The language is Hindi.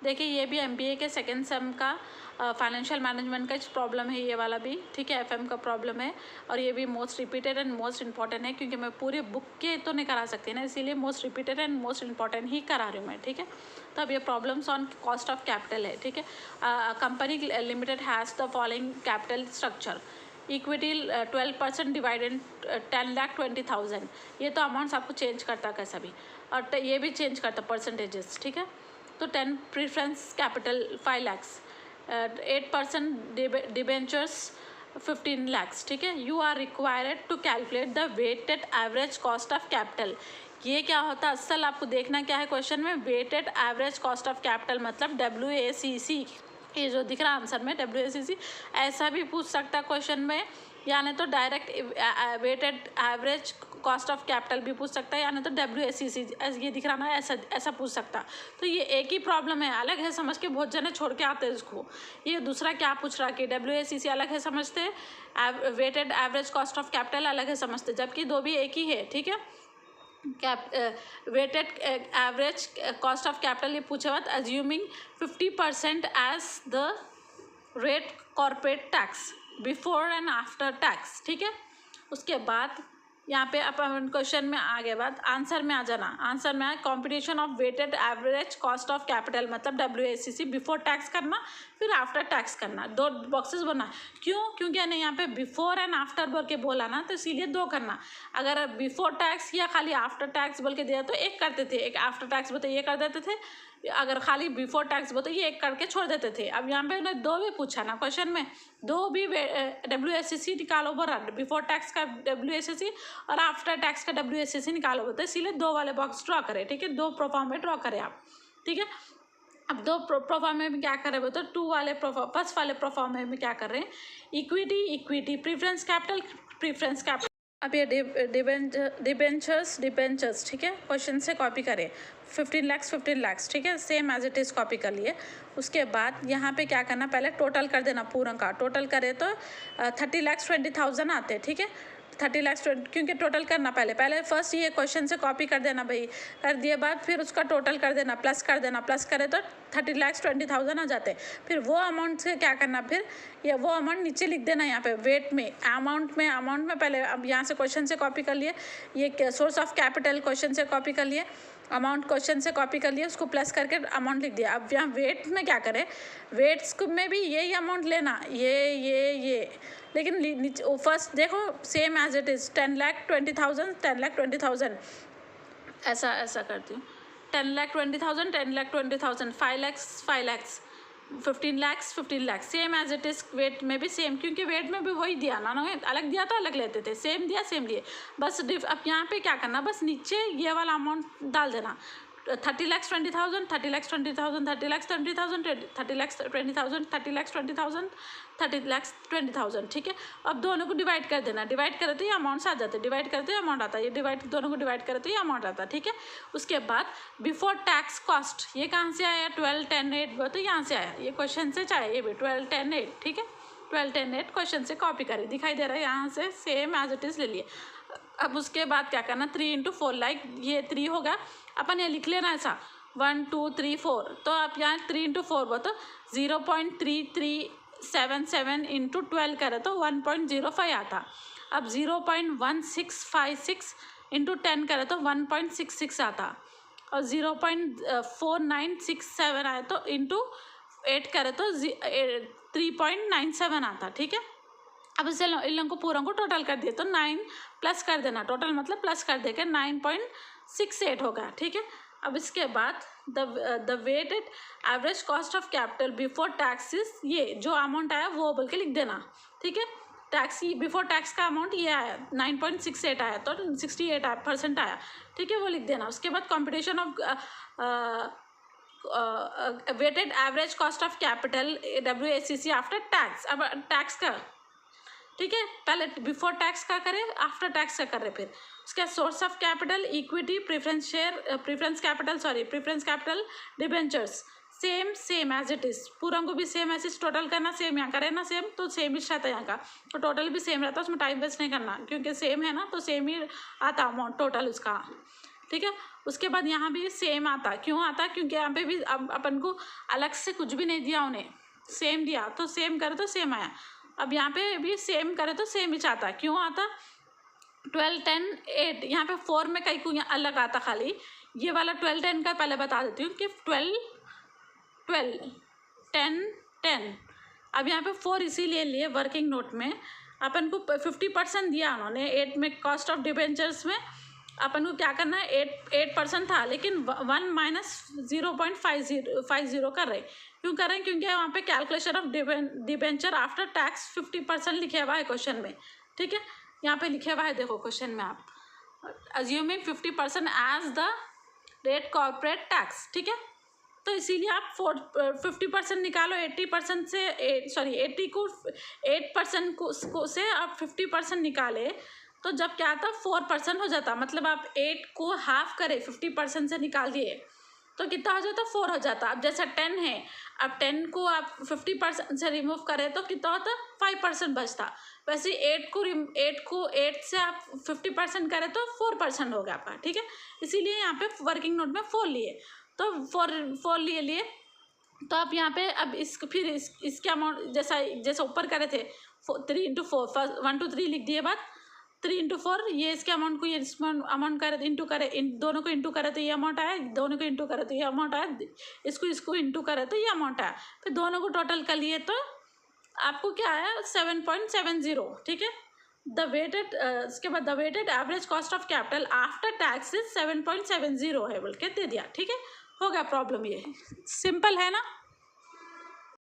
देखिए ये भी एमबीए के सेकेंड सेम का फाइनेंशियल मैनेजमेंट का प्रॉब्लम है, ये वाला भी, ठीक है, एफएम का प्रॉब्लम है। और ये भी most repeated and most important है, क्योंकि मैं पूरी बुक के तो नहीं करा सकती ना, इसीलिए most repeated and most important ही करा रही हूँ मैं, ठीक है। तो अब ये problems on cost of capital है, ठीक है। Company limited has the following capital structure. Equity 12% डिवाइडेड 10,20,000, ये तो अमाउंट्स आपको चेंज करता कैसा भी, और ये भी चेंज करता परसेंटेजेस, ठीक है। तो 10 preference capital 5 lakhs, 8% debentures 15 lakhs, ठीक है। You are required to calculate the weighted average cost of capital. ये क्या होता है असल आपको देखना क्या है क्वेश्चन में, weighted average cost of capital मतलब WACC, ये जो दिख रहा है आंसर में WACC, ऐसा भी पूछ सकता है क्वेश्चन में, यानी तो direct weighted average cost of capital भी पूछ सकता है, यानी तो WACC ये दिख रहा ना, ऐसा पूछ सकता। तो ये एक ही प्रॉब्लम है, अलग है समझ के बहुत जने छोड़ के आते हैं इसको। ये दूसरा क्या पूछ रहा कि WACC अलग है समझते, weighted average cost of capital अलग है समझते, जबकि दो भी एक ही है, ठीक है। Weighted average cost of capital ये पूछे बाद assuming 50% as the rate corporate tax before and after tax, ठीक है। उसके बाद यहाँ पे अपन क्वेश्चन में आगे बाद आंसर में आ जाना, आंसर में आए competition of weighted average cost of capital मतलब WACC बिफोर टैक्स करना फिर आफ्टर टैक्स करना, दो बॉक्सेस बनना। क्यों? क्योंकि यानी यहाँ पे बिफोर एंड आफ्टर बोल के बोला ना, तो इसीलिए दो करना। अगर बिफोर टैक्स या खाली आफ्टर टैक्स बोल के दिया तो एक करते थे, एक आफ्टर टैक्स बोलते ये कर देते थे, अगर खाली बिफोर टैक्स बोलते ये एक करके छोड़ देते थे। अब यहाँ पे उन्हें दो भी पूछा ना क्वेश्चन में, दो भी WACC निकालो बोला, बिफोर टैक्स का WACC और आफ्टर टैक्स का WACC निकालो बोलते, इसीलिए दो वाले बॉक्स ड्रॉ करें, ठीक है। दो प्रोफॉर्म में ड्रॉ करें आप, ठीक है। अब दो प्रोफॉर्म में क्या कर रहे हो तो टू वाले फर्स्ट वाले प्रोफॉर्म में क्या कर रहे हैं, इक्विटी प्रीफरेंस कैपिटल। अब ये डिबेंचर्स, ठीक है, क्वेश्चन से कॉपी करें, 15 lakhs, ठीक है, same as it is copy कर लिए। उसके बाद यहाँ पे क्या करना, पहले टोटल कर देना पूरा का, टोटल करे तो 30,20,000 आते हैं, ठीक है। 30,20,000 क्योंकि टोटल करना पहले फर्स्ट ये क्वेश्चन से कॉपी कर देना भाई, कर दिए बाद फिर उसका टोटल कर देना, प्लस कर देना, प्लस करे तो 30,20,000 आ जाते हैं। फिर वो अमाउंट से क्या करना, फिर या वो अमाउंट नीचे लिख देना यहाँ पे वेट में, अमाउंट में पहले। अब यहाँ से क्वेश्चन से कॉपी कर लिए, ये सोर्स ऑफ कैपिटल क्वेश्चन से कॉपी कर लिए, अमाउंट क्वेश्चन से कॉपी कर लिए, उसको प्लस करके अमाउंट लिख दिया। अब यहाँ वेट में क्या करें, वेट्स में भी यही अमाउंट लेना, ये लेकिन फर्स्ट देखो सेम एज इट इज़ 10,20,000 ऐसा करती हूँ, 10,20,000 5 lakhs 15 lakhs same as it is. Weight में भी सेम, क्योंकि वेट में भी वही दिया ना, अलग दिया तो अलग लेते थे, सेम दिया सेम लिए बस। अब यहाँ पे क्या करना, बस नीचे ये वाला अमाउंट डाल देना, 30,20,000 30,20,000 30,20,000 30,20,000 30,20,000, ठीक है। अब दोनों को डिवाइड कर देना, डिवाइड करे तो ये अमाउंट्स आ जाते, डिवाइड करते हैं अमाउंट आता है, ये दोनों को डिवाइड करे तो ये अमाउंट आता है, ठीक है। उसके बाद बिफोर टैक्स कॉस्ट ये कहाँ से आया, 12, 10, 8 तो यहाँ से आया, ये क्वेश्चन से चाहे ये भी 12, 10, 8, ठीक है। 12, 10, 8 क्वेश्चन से कॉपी करें, दिखाई दे रहा है यहाँ से सेम एज इट इज़ ले लिए। अब उसके बाद क्या करना, 3 into 4 लाइक ये 3 होगा, अपन ये लिख लेना ऐसा 1 2 3 4, तो आप यहाँ 3 into 4 वो तो 0.3377 into 12 करें तो 1.05 आता। अब 0.1656 into 10 करें तो 1.66 आता, और 0.4967 आए तो इंटू 8 करें तो 3.97 आता, ठीक है। अब इसे इन लोगों को पूरा को टोटल कर दिए तो 9 प्लस कर देना, टोटल मतलब प्लस कर देकर 9.68 होगा, ठीक है। अब इसके बाद the weighted average cost of capital before taxes, ये जो अमाउंट आया वो बोल के लिख देना, ठीक है। टैक्स बिफोर टैक्स का अमाउंट ये आया 9.68 आया तो 68% आया, ठीक है, वो लिख देना। उसके बाद competition of weighted average cost of capital WACC after tax, अब टैक्स का, ठीक है, पहले बिफोर टैक्स का करें आफ्टर टैक्स का करें। फिर उसका source of capital equity preference capital debentures same as it is, पूरा को भी सेम एज इज टोटल करना, सेम यहाँ करें ना सेम तो सेम ही रहता है यहाँ का, तो टोटल भी सेम रहता है, उसमें टाइम वेस्ट नहीं करना क्योंकि सेम है ना, तो सेम ही आता अमाउंट टोटल उसका। ठीक है। उसके बाद यहाँ भी सेम आता, क्यों आता, क्योंकि यहाँ पे भी अब अपन को अलग से कुछ भी नहीं दिया उन्हें, सेम दिया, तो सेम करे तो सेम आया। अब यहाँ पे भी सेम करे तो सेम ही चाहता, क्यों आता 12, 10, 8, यहाँ पे 4 में कहीं को यहाँ अलग आता खाली, ये वाला 12, 10 का पहले बता देती हूँ कि 12, 12, 10, 10। अब यहाँ पे 4 इसीलिए लिए वर्किंग नोट में अपन को 50% दिया उन्होंने 8 में, कॉस्ट ऑफ डिबेंचर्स में अपन को क्या करना है, 8% था, लेकिन 1 माइनस 0.50 कर रहे, क्यों कर रहे हैं, क्योंकि वहाँ पे calculation of debenture after tax 50% लिखे हुआ है क्वेश्चन में, ठीक है। यहाँ पे लिखे हुआ है, देखो क्वेश्चन में, आप assuming 50% as the rate corporate tax, ठीक है। तो इसीलिए आप 50% निकालो, 80% से 80 को 8% को से आप 50% निकाले, तो जब क्या आता 4% हो जाता, मतलब आप 8 को हाफ करे 50% से निकाल दिए तो कितना हो जाता 4 हो जाता। अब जैसा 10 है, अब 10 को आप 50% से रिमूव करें तो कितना होता 5% बचता। वैसे 8 से आप 50% करें तो 4% हो गया आपका, ठीक है। इसीलिए यहाँ पे वर्किंग नोट में 4 लिए, तो 4 लिए तो आप यहाँ पे अब फिर इसके अमाउंट जैसा ऊपर करे थे 3 इंटू 4, 1 2 3 लिख दिए बाद 3 इंटू 4, ये इसके अमाउंट को ये अमाउंट करे इंटू करे, इन दोनों को इंटू करे तो ये अमाउंट आया, दोनों को इंटू करे तो ये अमाउंट आया, इसको इंटू करे तो ये अमाउंट आया, फिर दोनों को टोटल कर लिए तो आपको क्या आया 7.70, ठीक है। इसके बाद the weighted average cost of capital after tax 7.70 है बोल के दे दिया, ठीक है। हो गया प्रॉब्लम, ये सिंपल है ना।